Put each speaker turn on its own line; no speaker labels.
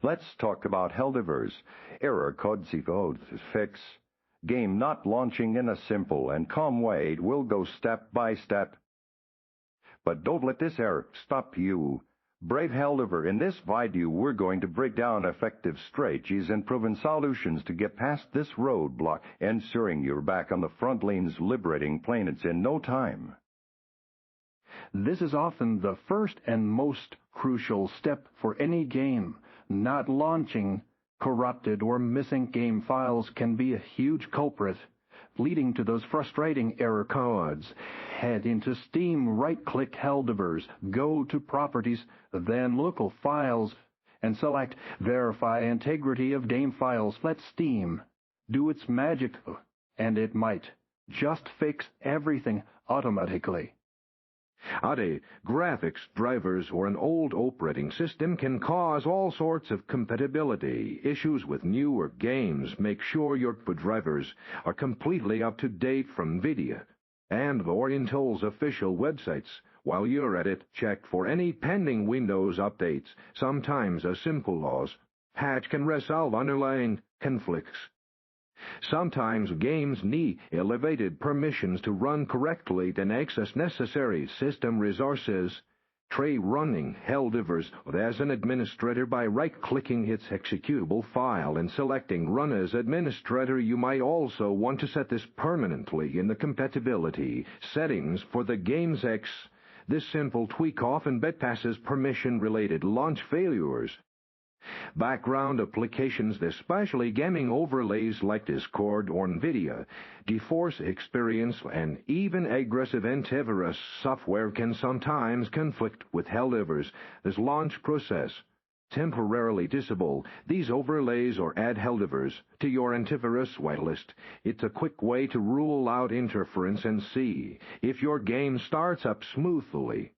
Let's talk about Helldivers. Error code CE-100005-6. Game not launching in a simple and calm way. We'll go step by step. But don't let this error stop you. Brave Helldiver, in this video we're going to break down effective strategies and proven solutions to get past this roadblock, ensuring you're back on the front lanes liberating planets in no time.
This is often the first and most crucial step for any game. Not launching corrupted or missing game files can be a huge culprit, leading to those frustrating error codes. Head into Steam, right-click Helldivers, go to Properties, then Local Files, and select Verify Integrity of Game Files. Let Steam do its magic, and it might just fix everything automatically.
Graphics, drivers, or an old operating system can cause all sorts of compatibility issues with newer games. Make sure your drivers are completely up to date from NVIDIA and Intel's official websites. While you're at it, check for any pending Windows updates. Sometimes a simple patch can resolve underlying conflicts. Sometimes games need elevated permissions to run correctly and access necessary system resources. Try running Helldivers as an administrator by right-clicking its executable file and selecting Run as Administrator. You might also want to set this permanently in the compatibility settings for the game's X. This simple tweak often bypasses permission-related launch failures. Background applications, especially gaming overlays like Discord or NVIDIA, GeForce Experience, and even aggressive antivirus software can sometimes conflict with Helldivers. This launch process. Temporarily disable these overlays or add Helldivers to your antivirus whitelist. It's a quick way to rule out interference and see if your game starts up smoothly.